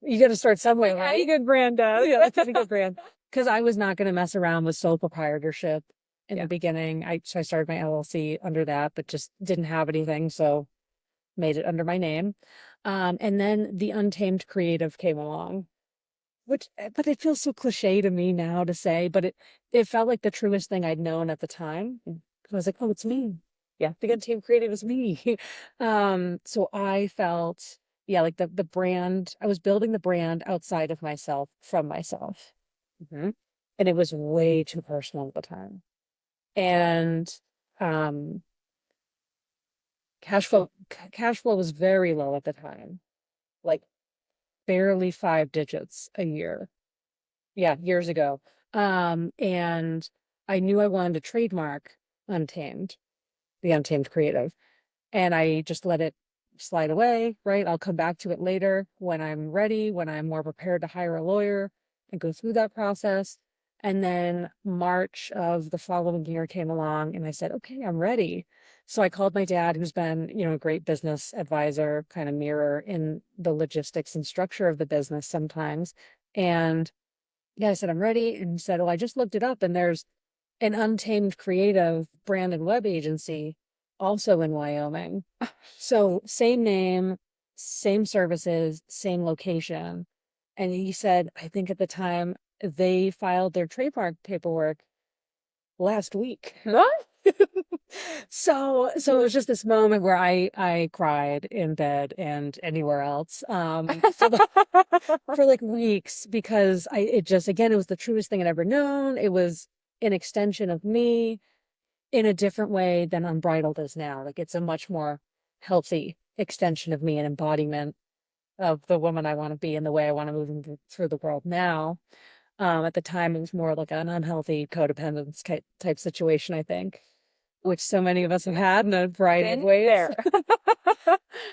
You got to start somewhere, right? Any good brand does. Yeah, that's a good brand. Because I was not going to mess around with sole proprietorship in the beginning. So I started my LLC under that, but just didn't have anything, so made it under my name. And then the Untamed Creative came along, but it feels so cliche to me now to say, but it felt like the truest thing I'd known at the time. I was like, oh, it's me. Yeah. The Untamed Creative is me. So I felt, yeah, like the brand, I was building the brand outside of myself, from myself. And it was way too personal at the time. And um cash flow was very low at the time, like barely 5 digits a year. Yeah, years ago. And I knew I wanted to trademark Untamed, the Untamed Creative, and I just let it slide away, right? I'll come back to it later when I'm ready, when I'm more prepared to hire a lawyer and go through that process. And then March of the following year came along and I said, okay, I'm ready. So I called my dad, who's been, a great business advisor, kind of mirror in the logistics and structure of the business sometimes. And Yeah, I said, I'm ready. And he said, oh, I just looked it up and there's an Untamed Creative brand and web agency also in Wyoming. So same name, same services, same location. And he said, I think at the time they filed their trademark paperwork last week. What? So it was just this moment where I cried in bed and anywhere else for like weeks because it just, again, it was the truest thing I'd ever known. It was an extension of me in a different way than Unbridled is now. Like it's a much more healthy extension of me, an embodiment of the woman I want to be and the way I want to move through the world now. At the time, it was more like an unhealthy codependence type situation, I think, which so many of us have had in a variety of ways. There.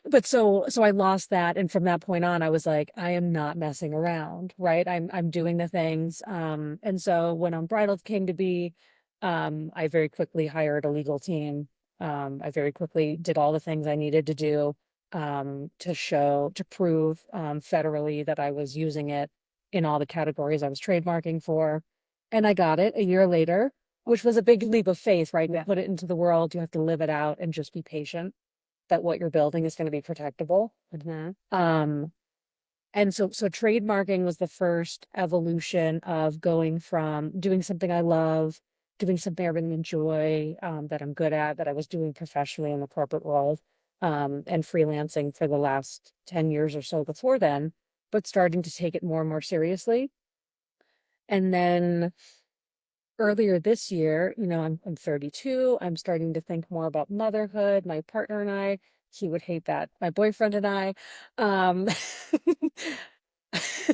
But so I lost that, and from that point on, I was like, I am not messing around, right? I'm doing the things. And so when Unbridled came to be, I very quickly hired a legal team. I very quickly did all the things I needed to do to prove federally that I was using it in all the categories I was trademarking for. And I got it a year later, which was a big leap of faith, right? You put it into the world, you have to live it out and just be patient that what you're building is going to be protectable. And so trademarking was the first evolution of going from doing something I love, doing something I really enjoy, that I'm good at, that I was doing professionally in the corporate world, and freelancing for the last 10 years or so before then, but starting to take it more and more seriously. And then earlier this year, I'm 32. I'm starting to think more about motherhood. My partner and I, he would hate that. My boyfriend and I, um,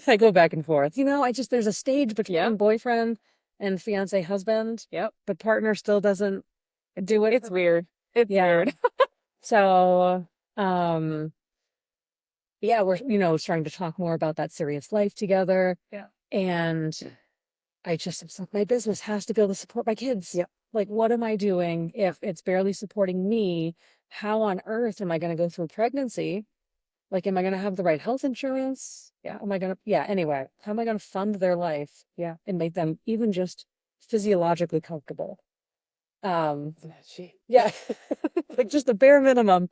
I go back and forth. There's a stage between boyfriend and fiance husband. Yep. But partner still doesn't do it. It's weird. It's weird. So, yeah, we're starting to talk more about that serious life together. Yeah. And it's like, my business has to be able to support my kids. Yep. Like, what am I doing if it's barely supporting me? How on earth am I going to go through pregnancy? Like, am I going to have the right health insurance? Yeah. Anyway, how am I going to fund their life? Yeah. And make them even just physiologically comfortable? Yeah. Like just the bare minimum.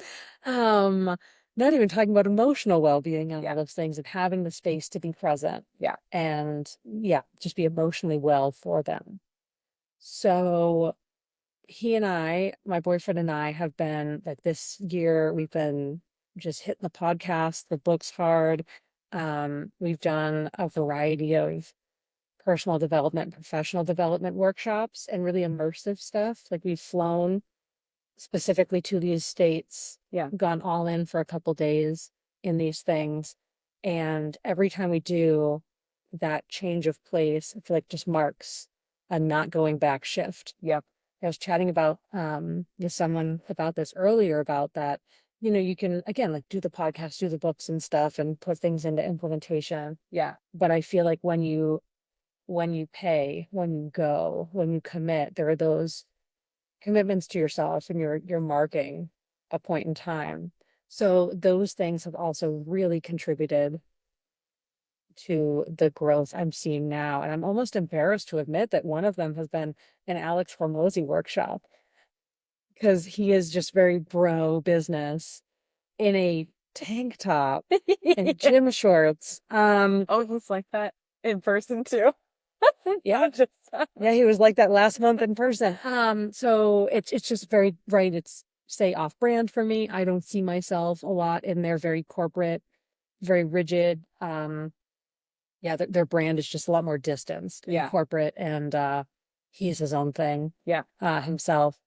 Not even talking about emotional well-being and all those things and having the space to be present. Yeah. And just be emotionally well for them. So my boyfriend and I have been like this year, we've been just hitting the podcast, the books hard. We've done a variety of personal development, professional development workshops and really immersive stuff. Like we've flown specifically to these states, gone all in for a couple days in these things. And every time we do, that change of place, I feel like just marks a not going back shift. Yep. I was chatting about with someone about this earlier about that, you can again like do the podcast, do the books and stuff and put things into implementation. Yeah. But I feel like when you pay, when you go, when you commit, there are those commitments to yourself and you're marking a point in time. So those things have also really contributed to the growth I'm seeing now. And I'm almost embarrassed to admit that one of them has been an Alex Hormozy workshop because he is just very bro business in a tank top and gym shorts. Oh, he's like that in person too. Yeah. Yeah, he was like that last month in person. So it's just very right. It's say off brand for me. I don't see myself a lot in their very corporate, very rigid. Their brand is just a lot more distanced and corporate, and he's his own thing. Yeah. Himself.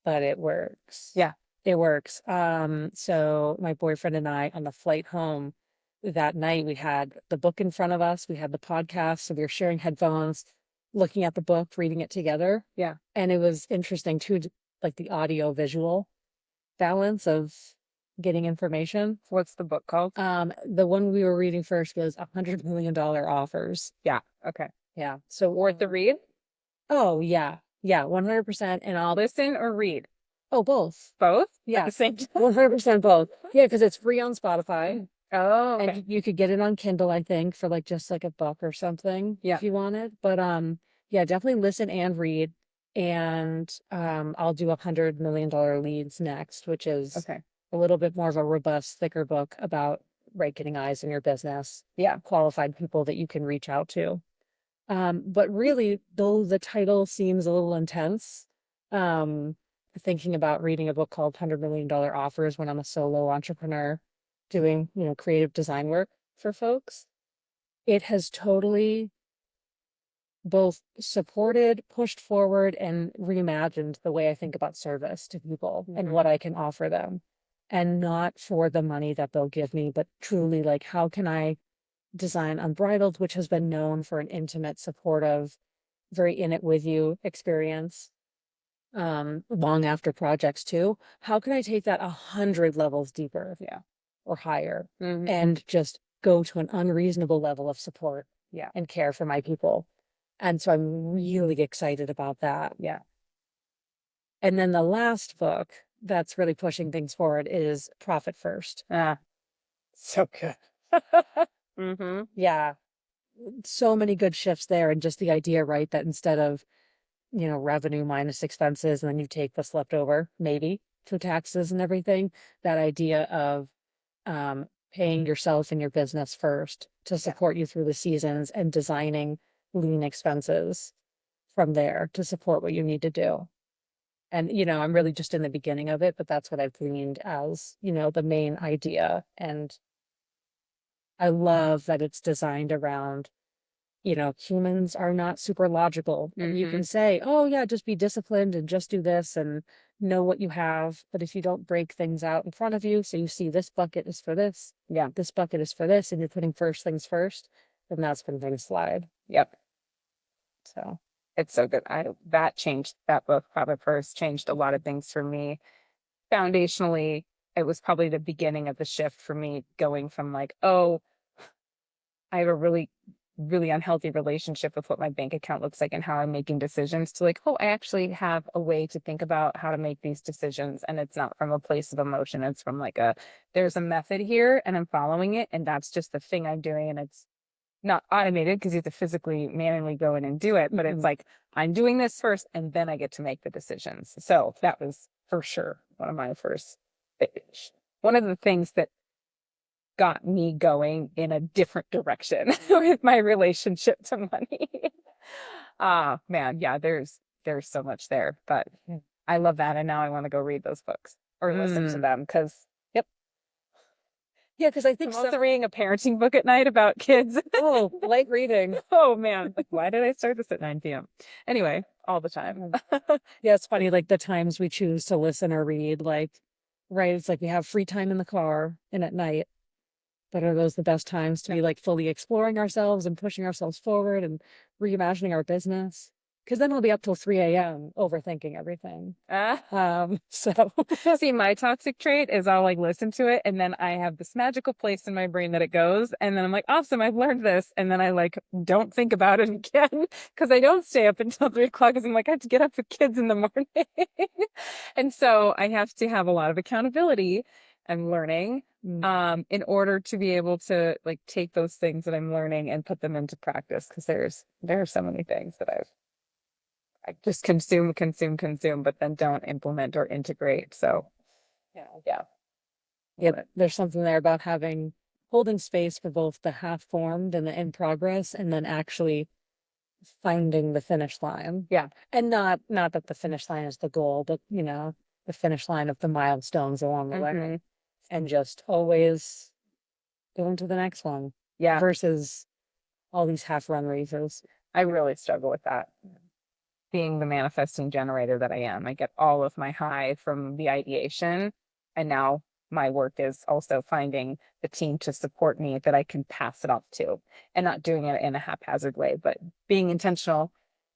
But it works. Yeah. It works. So my boyfriend and I on the flight home that night, we had the book in front of us. We had the podcast. So we were sharing headphones, looking at the book, reading it together. Yeah. And it was interesting too, like the audio visual balance of getting information. What's the book called? The one we were reading first was $100 million offers. Yeah. Okay. Yeah. So worth the read? Oh, yeah. Yeah. 100%. And I'll listen or read. Oh, both. Both? Yeah. At the same time? 100% both. Yeah. Because it's free on Spotify. Oh, okay. And you could get it on Kindle, I think, for like just like a buck or something Yeah. if you wanted. But yeah, definitely listen and read. And I'll do $100 million leads next, which is Okay. a little bit more of a robust, thicker book about right getting eyes in your business, Yeah. qualified people that you can reach out to. But really, though the title seems a little intense, um, thinking about reading a book called $100 Million Offers when I'm a solo entrepreneur doing, creative design work for folks, it has totally both supported, pushed forward, and reimagined the way I think about service to people and what I can offer them. And not for the money that they'll give me, but truly like, how can I design Unbridled, which has been known for an intimate, supportive, very in it with you experience, long after projects too. How can I take that 100 levels deeper? Yeah. Or higher, Mhm. and just go to an unreasonable level of support, Yeah. and care for my people. And so I'm really excited about that. Yeah. And then the last book that's really pushing things forward is Profit First. Ah, so good. Yeah, so many good shifts there. And just the idea, right, that instead of, revenue minus expenses, and then you take what's left over, maybe to taxes and everything, that idea of paying yourself and your business first to support you through the seasons, and designing lean expenses from there to support what you need to do. And, I'm really just in the beginning of it, but that's what I've gleaned as, the main idea. And I love that it's designed around, humans are not super logical. And you can say, oh, yeah, just be disciplined and just do this and know what you have. But if you don't break things out in front of you, so you see this bucket is for this, Yeah. this bucket is for this, and you're putting first things first, then that's when things slide. Yep. So, It's so good. That book, Profit First, changed a lot of things for me. Foundationally, it was probably the beginning of the shift for me, going from like, oh, I have a really, really unhealthy relationship with what my bank account looks like and how I'm making decisions, to like, oh, I actually have a way to think about how to make these decisions. And it's not from a place of emotion. It's from like there's a method here and I'm following it. And that's just the thing I'm doing. And it's not automated because you have to physically manually go in and do it. But it's like, I'm doing this first and then I get to make the decisions. So that was for sure one of my first, one of the things that got me going in a different direction with my relationship to money. Man, yeah, there's so much there, but I love that. And now I want to go read those books or listen to them because, yep. yeah, because I I'm think also reading a parenting book at night about kids. oh, light reading. Oh man, like why did I start this at 9 p.m.? Anyway, all the time. Yeah, it's funny, like the times we choose to listen or read, like, right, it's like we have free time in the car and at night. But are those the best times to be like fully exploring ourselves and pushing ourselves forward and reimagining our business? Because then we'll be up till 3 a.m. overthinking everything. So See, my toxic trait is I'll like listen to it and then I have this magical place in my brain that it goes. And then I'm like, awesome, I've learned this. And then I like don't think about it again because I don't stay up until 3 o'clock because I'm like, I have to get up with kids in the morning. And so I have to have a lot of accountability and learning in order to be able to like take those things that I'm learning and put them into practice. Because there are so many things that I just consume, but then don't implement or integrate. So yeah. yeah, there's something there about holding space for both the half formed and the in progress, and then actually finding the finish line. Yeah. And not that the finish line is the goal, but the finish line of the milestones along the way, and just always going to the next one. Yeah. Versus all these half run races. I really struggle with that. Being the manifesting generator that I am, I get all of my high from the ideation. And now my work is also finding the team to support me that I can pass it off to, and not doing it in a haphazard way, but being intentional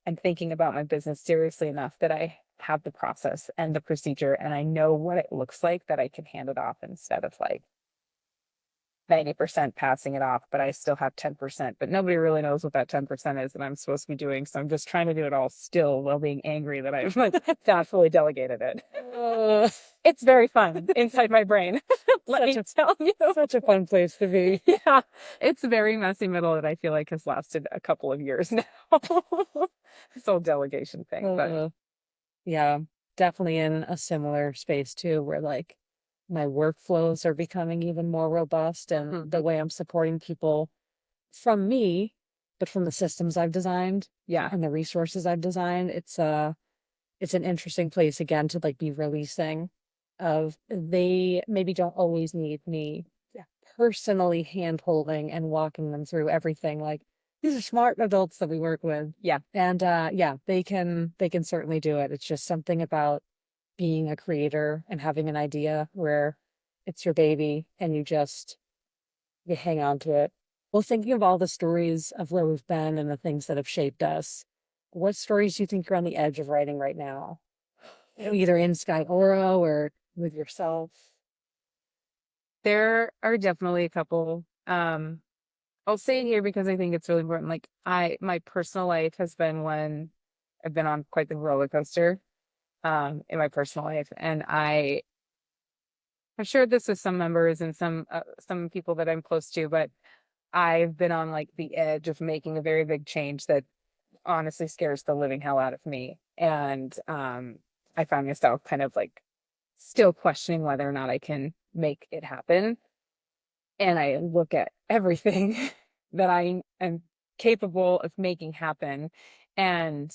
and thinking about my business seriously enough that I have the process and the procedure and I know what it looks like, that I can hand it off instead of like 90% passing it off, but I still have 10%, but nobody really knows what that 10% is that I'm supposed to be doing. So I'm just trying to do it all still while being angry that I've like not fully delegated it. It's very fun inside my brain. Let me tell you. Such a fun place to be. Yeah, it's a very messy middle that I feel like has lasted a couple of years now. This whole delegation thing, but Yeah, definitely in a similar space too, where like my workflows are becoming even more robust and the way I'm supporting people from me, but from the systems I've designed yeah, and the resources I've designed, it's an interesting place again to like be releasing of they maybe don't always need me personally hand holding and walking them through everything. Like these are smart adults that we work with. yeah. And yeah, they can certainly do it. It's just something about being a creator and having an idea where it's your baby and you hang on to it. Well, thinking of all the stories of where we've been and the things that have shaped us, what stories do you think you're on the edge of writing right now? Either in Sky Oro or with yourself? There are definitely a couple. I'll say it here because I think it's really important. Like my personal life has been one I've been on quite the roller coaster, in my personal life, and I've shared this with some members and some people that I'm close to, but I've been on like the edge of making a very big change that honestly scares the living hell out of me. And I found myself kind of like still questioning whether or not I can make it happen. And I look at everything that I am capable of making happen, and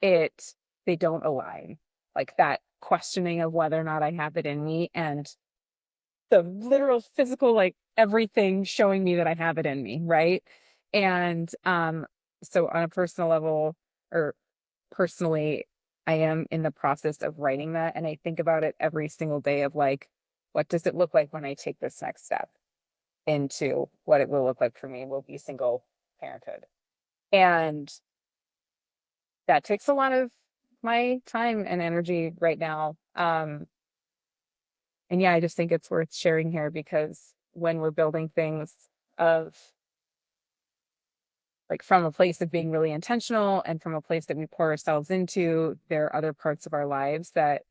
it they don't align. Like that questioning of whether or not I have it in me and the literal physical, like everything showing me that I have it in me, right? And so on a personal level, or personally, I am in the process of writing that, and I think about it every single day of like, what does it look like when I take this next step into what it will look like for me will be single parenthood. And that takes a lot of my time and energy right now. And yeah, I just think it's worth sharing here because when we're building things of like from a place of being really intentional and from a place that we pour ourselves into, there are other parts of our lives that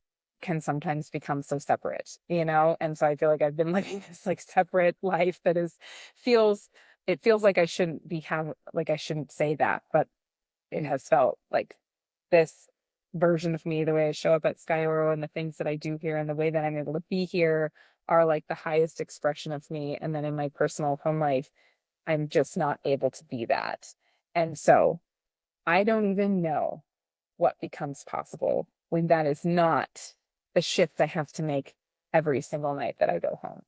can sometimes become so separate, you know? And so I feel like I've been living this like separate life that is feels it feels like I shouldn't be have like I shouldn't say that, but it has felt like this version of me, the way I show up at Sky Oro and the things that I do here and the way that I'm able to be here are like the highest expression of me. And then in my personal home life, I'm just not able to be that. And so I don't even know what becomes possible when that is not the shift I have to make every single night that I go home.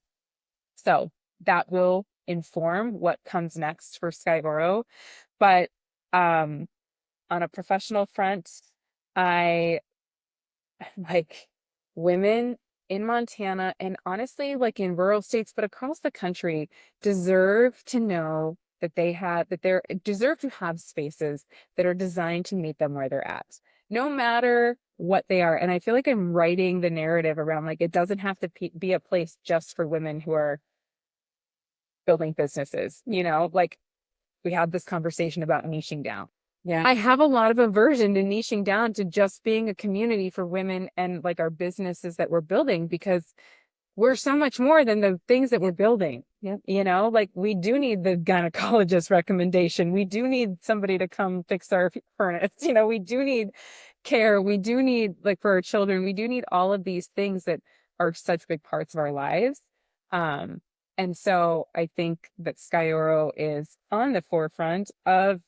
So that will inform what comes next for Sky Oro. But um, on a professional front, I like women in Montana and honestly, like in rural states, but across the country, deserve to know that they're deserve to have spaces that are designed to meet them where they're at, no matter what they are. And I feel like I'm writing the narrative around like it doesn't have to be a place just for women who are building businesses, you know, like we had this conversation about niching down. Yeah. I have a lot of aversion to niching down to just being a community for women and like our businesses that we're building because we're so much more than the things that we're building. Yep. You know, like we do need the gynecologist recommendation. We do need somebody to come fix our furnace. You know, we do need care. We do need like for our children, we do need all of these things that are such big parts of our lives. Um, and so I think that Sky Oro is on the forefront of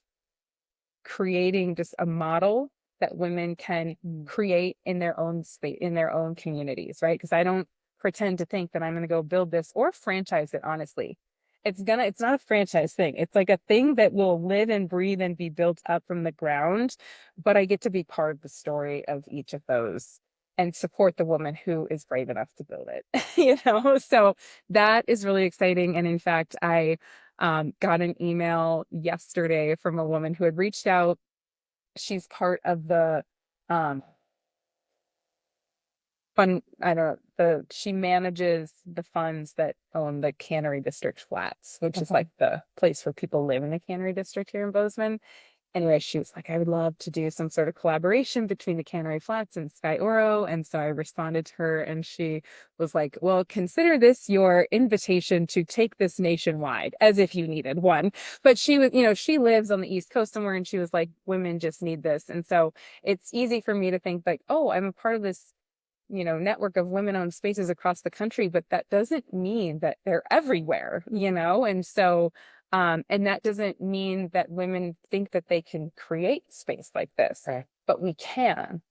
creating just a model that women can create in their own space, in their own communities, right? Because I don't pretend to think that I'm going to go build this or franchise it, honestly. It's not a franchise thing. It's like a thing that will live and breathe and be built up from the ground. But I get to be part of the story of each of those and support the woman who is brave enough to build it, you know? So that is really exciting. And in fact, I got an email yesterday from a woman who had reached out. She's part of the um, fund. I don't know. She manages the funds that own the Cannery District flats, which is like the place where people live in the Cannery District here in Bozeman. anyway, she was like, I would love to do some sort of collaboration between the Cannery Flats and Sky Oro. And so I responded to her and she was like, well, consider this your invitation to take this nationwide, as if you needed one. But she was, she lives on the East Coast somewhere and she was like, women just need this. And so it's easy for me to think like, oh, I'm a part of this network of women-owned spaces across the country, but that doesn't mean that they're everywhere, And so, and that doesn't mean that women think that they can create space like this, Right. but we can.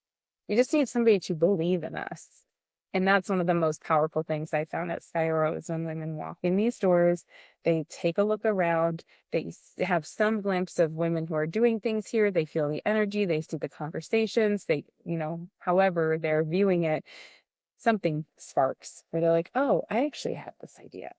We just need somebody to believe in us. And that's one of the most powerful things I found at Sky Oro is when women walk in these doors, they take a look around, they have some glimpse of women who are doing things here, they feel the energy, they see the conversations, they, however they're viewing it, something sparks where they're like, oh, I actually have this idea.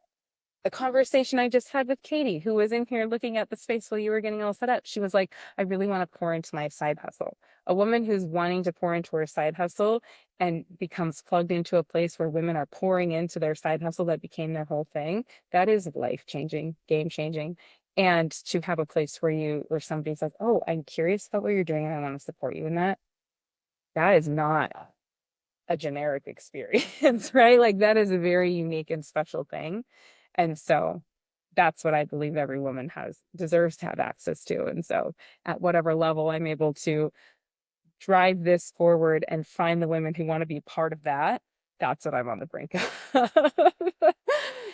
The conversation I just had with Katie, who was in here looking at the space while you were getting all set up, she was like, I really want to pour into my side hustle. A woman who's wanting to pour into her side hustle and becomes plugged into a place where women are pouring into their side hustle that became their whole thing, that is life-changing, game-changing. And to have a place where somebody's like, oh, I'm curious about what you're doing and I want to support you in that, that is not a generic experience, right? Like that is a very unique and special thing. And so that's what I believe every woman deserves to have access to. And so at whatever level I'm able to drive this forward and find the women who want to be part of that, that's what I'm on the brink of.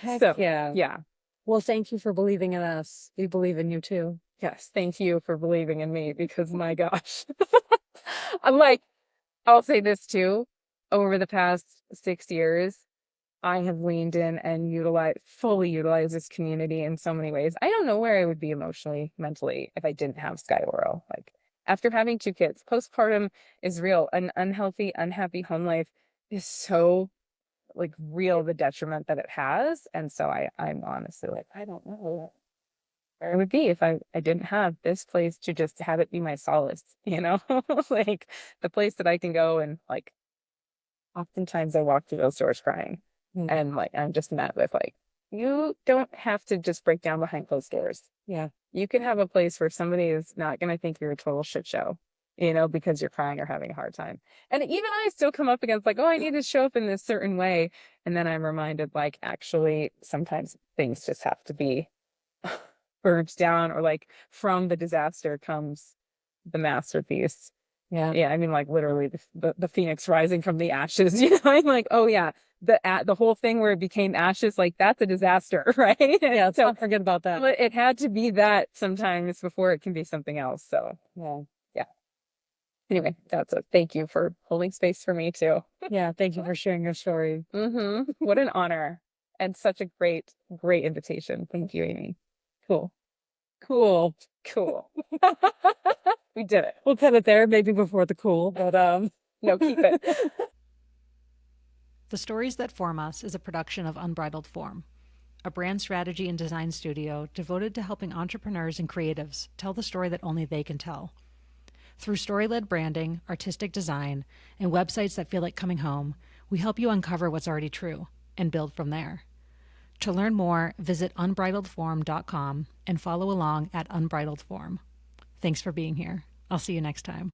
Heck So yeah. yeah. Well, thank you for believing in us. We believe in you too. Yes. Thank you for believing in me because my gosh. I'm like, I'll say this too. Over the past 6 years, I have leaned in and fully utilized this community in so many ways. I don't know where I would be emotionally, mentally if I didn't have Sky Oro. Like after having 2 kids, postpartum is real. An unhealthy, unhappy home life is so like real, the detriment that it has. And so I'm honestly like, I don't know where I would be if I didn't have this place to just have it be my solace, like the place that I can go and like oftentimes I walk through those doors crying. And like I'm just met with like, you don't have to just break down behind closed doors. Yeah. You can have a place where somebody is not going to think you're a total shit show, because you're crying or having a hard time. And even I still come up against like, oh, I need to show up in this certain way. And then I'm reminded like, actually, sometimes things just have to be burnt down or like from the disaster comes the masterpiece. Yeah. Yeah. I mean, like literally the phoenix rising from the ashes, I'm like, oh yeah, the whole thing where it became ashes, like that's a disaster, right? Yeah, let's so not forget about that. but it had to be that sometimes before it can be something else. So yeah. Anyway, thank you for holding space for me too. Yeah, thank you for sharing your story. What an honor and such a great, great invitation. Thank you, Amy. Cool. We did it. We'll cut it there, maybe before the cool, but No, keep it. The Stories That Form Us is a production of Unbridled Form, a brand strategy and design studio devoted to helping entrepreneurs and creatives tell the story that only they can tell. Through story-led branding, artistic design, and websites that feel like coming home, we help you uncover what's already true and build from there. To learn more, visit unbridledform.com and follow along at Unbridled Form. Thanks for being here. I'll see you next time.